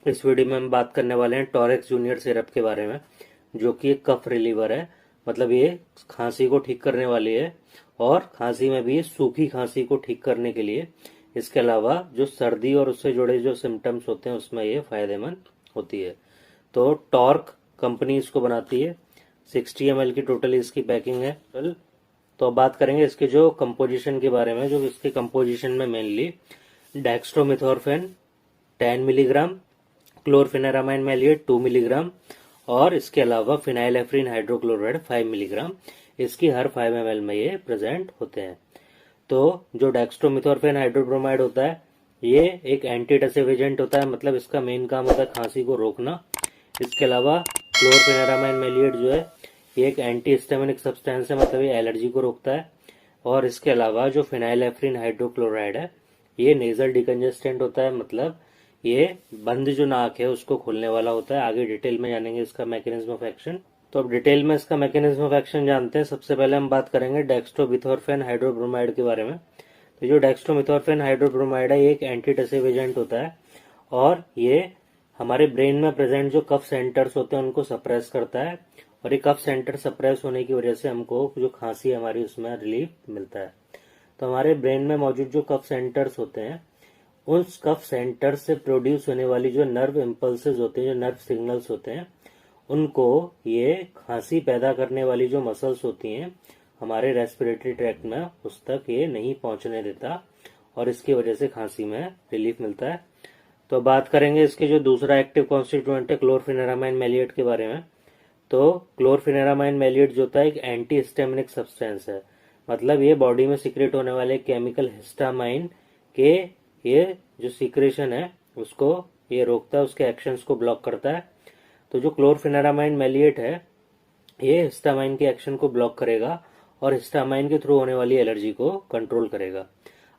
इस वीडियो में हम बात करने वाले हैं टॉरेक्स जूनियर सिरप के बारे में, जो कि एक कफ रिलीवर है। मतलब ये खांसी को ठीक करने वाली है और खांसी में भी सूखी खांसी को ठीक करने के लिए, इसके अलावा जो सर्दी और उससे जुड़े जो सिम्टम्स होते हैं उसमें ये फायदेमंद होती है। तो टॉर्क कंपनी इसको बनाती है। 60 ml की टोटल इसकी पैकिंग है। तो अब बात करेंगे इसके जो कंपोजिशन के बारे में। जो इसके कंपोजिशन में मेनली डेक्स्ट्रोमिथोर्फेन 10 मिलीग्राम, क्लोरफेनारामाइन मैलिएट 2 मिलीग्राम और इसके अलावा फिनाइलेफ्रिन हाइड्रोक्लोराइड 5 मिलीग्राम इसकी हर 5 ml में ये प्रेजेंट होते हैं। तो जो डेक्स्ट्रोमिथोर्फेन हाइड्रोब्रोमाइड होता है ये एक एंटीटसिव एजेंट होता है। मतलब इसका मेन काम होता है खांसी को रोकना। इसके अलावा क्लोरफेनारामाइन मैलिएट जो है ये एक एंटी हिस्टामिनिक सब्सटेंस है, मतलब ये एलर्जी को रोकता है। और इसके अलावा जो फिनाइलेफ्रिन हाइड्रोक्लोराइड है ये नेजल डिकंजेस्टेंट होता है, मतलब ये बंद जो नाक है उसको खोलने वाला होता है। आगे डिटेल में जानेंगे इसका मैकेनिज्म ऑफ एक्शन। तो अब डिटेल में इसका मैकेनिज्म ऑफ एक्शन जानते हैं। सबसे पहले हम बात करेंगे डेक्स्ट्रोमिथोर्फेन हाइड्रोब्रोमाइड के बारे में। तो जो डेक्स्ट्रोमिथोर्फेन हाइड्रोब्रोमाइड है ये एक एंटीटसिव एजेंट होता है और ये हमारे ब्रेन में प्रेजेंट जो कफ सेंटर्स होते हैं उनको सप्रेस करता है। और ये कफ सेंटर सप्रेस होने की वजह से हमको जो खांसी हमारी उसमें रिलीफ मिलता है। तो हमारे ब्रेन में मौजूद जो कफ सेंटर्स होते हैं उस कफ सेंटर से प्रोड्यूस होने वाली जो नर्व इम्पल्सेस होते हैं, जो नर्व सिग्नल्स होते हैं, उनको ये खांसी पैदा करने वाली जो मसल्स होती हैं हमारे रेस्पिरेटरी ट्रैक्ट में उस तक ये नहीं पहुंचने देता और इसकी वजह से खांसी में रिलीफ मिलता है। तो बात करेंगे इसके जो दूसरा एक्टिव कॉन्स्टिट्यूएंट है क्लोरफेनारामाइन मैलिएट के बारे में। तो क्लोरफेनारामाइन मैलिएट जो होता है एक एंटी हिस्टामिनिक सब्सटेंस है। मतलब ये बॉडी में सीक्रेट होने वाले केमिकल हिस्टामाइन के ये जो सीक्रेशन है उसको ये रोकता है, उसके एक्शंस को ब्लॉक करता है। तो जो क्लोरफेनारामाइन मैलिएट है ये हिस्टामाइन के एक्शन को ब्लॉक करेगा और हिस्टामाइन के थ्रू होने वाली एलर्जी को कंट्रोल करेगा।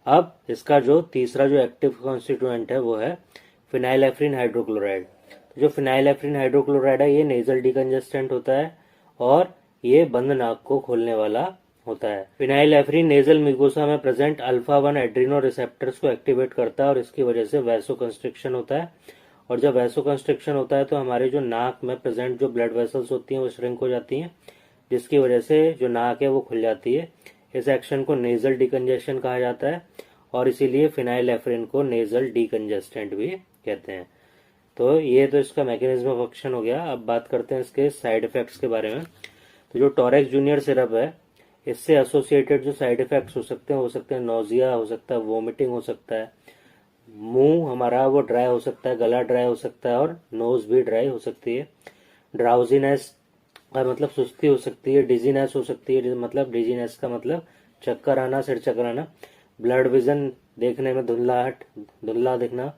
अब इसका जो तीसरा जो एक्टिव कॉन्स्टिट्यूएंट है वो है फिनाइलेफ्रिन हाइड्रोक्लोराइड। जो फिनाइलेफ्रिन हाइड्रोक्लोराइड है ये नेजल डिकंजेस्टेंट होता है और ये बंद नाक को खोलने वाला होता है। फिनाइलेफ्रिन नेजल म्यूकोसा में प्रेजेंट अल्फा 1 एड्रीनो रिसेप्टर्स को एक्टिवेट करता है और इसकी वजह से वैसोकंस्ट्रिक्शन होता है। और जब वैसोकंस्ट्रिक्शन होता है तो हमारे जो नाक में प्रेजेंट जो ब्लड वेसल्स होती हैं वो श्रिंक हो जाती हैं, जिसकी वजह से जो नाक है वो खुल जाती है। इस एक्शन को नेजल डिकंजेशन कहा जाता है और इसीलिए फिनाइलेफ्रिन को नेजल डिकंजेस्टेंट भी कहते हैं। तो ये तो इसका मैकेनिज्म ऑफ एक्शन हो गया। अब बात करते हैं इसके साइड इफेक्ट्स के बारे में। तो जो टॉरेक्स जूनियर सिरप है इससे एसोसिएटेड जो साइड इफेक्ट्स हो सकते हैं नोजिया हो सकता है, वोमिटिंग हो सकता है, मुंह हमारा वो ड्राई हो सकता है, गला ड्राई हो सकता है और नोज भी ड्राई हो सकती है। ड्राउजीनेस मतलब सुस्ती हो सकती है, डिजीनेस हो सकती है, मतलब डिजीनेस का मतलब चक्कर आना, सिर चक्कर आना, ब्लड विजन देखने में धुंधला दिखना।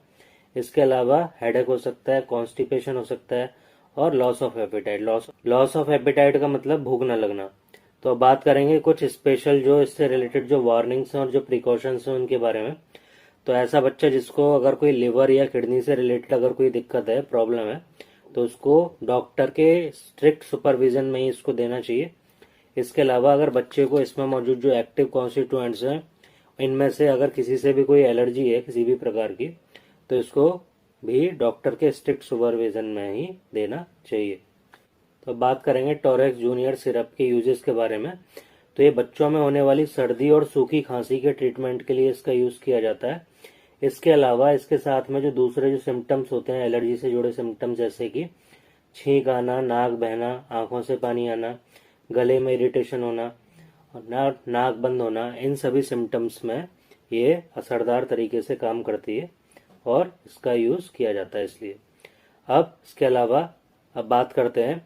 इसके अलावा हेडेक हो सकता है, कॉन्स्टिपेशन हो सकता है और loss of appetite. Loss of appetite का मतलब भूख न लगना। तो अब बात करेंगे कुछ स्पेशल जो इससे रिलेटेड जो वार्निंग्स हैं और जो प्रिकॉशंस हैं उनके बारे में। तो ऐसा बच्चा जिसको अगर कोई लिवर या किडनी से रिलेटेड अगर कोई दिक्कत है, प्रॉब्लम है, तो उसको डॉक्टर के स्ट्रिक्ट सुपरविजन में ही इसको देना चाहिए। इसके अलावा अगर बच्चे को इसमें मौजूद जो एक्टिव कॉन्स्टिट्यूएंट्स हैं इनमें से अगर किसी से भी कोई एलर्जी है किसी भी प्रकार की, तो इसको भी डॉक्टर के स्ट्रिक्ट सुपरविजन में ही देना चाहिए। तो बात करेंगे टॉरेक्स जूनियर सिरप के यूजेस के बारे में। तो ये बच्चों में होने वाली सर्दी और सूखी खांसी के ट्रीटमेंट के लिए इसका यूज किया जाता है। इसके अलावा इसके साथ में जो दूसरे जो सिम्टम्स होते हैं एलर्जी से जुड़े सिम्टम्स, जैसे कि छींक आना, नाक बहना, आंखों से पानी आना, गले में इरिटेशन होना और नाक बंद होना, इन सभी सिम्टम्स में ये असरदार तरीके से काम करती है और इसका यूज किया जाता है इसलिए। अब इसके अलावा अब बात करते हैं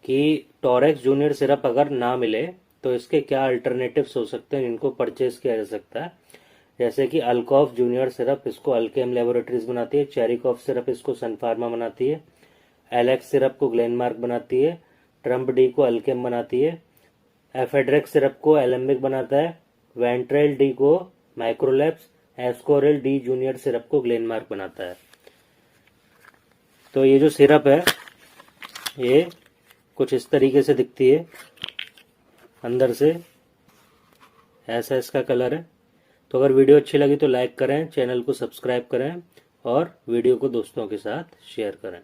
कि टॉरेक्स जूनियर सिरप अगर ना मिले तो इसके क्या अल्टरनेटिव्स हो सकते हैं जिनको परचेज किया जा सकता है। जैसे कि अल्कॉफ जूनियर सिरप, इसको अल्केम लेबोरेटरीज बनाती है। चेरिकॉफ सिरप इसको सन फार्मा बनाती है। एलेक्स सिरप को ग्लेनमार्क बनाती है। ट्रम्प डी को अल्केम बनाती है। एफेड्रेक्स सिरप को एलेम्बिक बनाता है। वेंट्रेल डी को माइक्रोलैब्स, एस्कोरेल डी जूनियर सिरप को ग्लेनमार्क बनाता है। तो ये जो सिरप है ये कुछ इस तरीके से दिखती है, अंदर से ऐसा इसका कलर है। तो अगर वीडियो अच्छी लगी तो लाइक करें, चैनल को सब्सक्राइब करें और वीडियो को दोस्तों के साथ शेयर करें।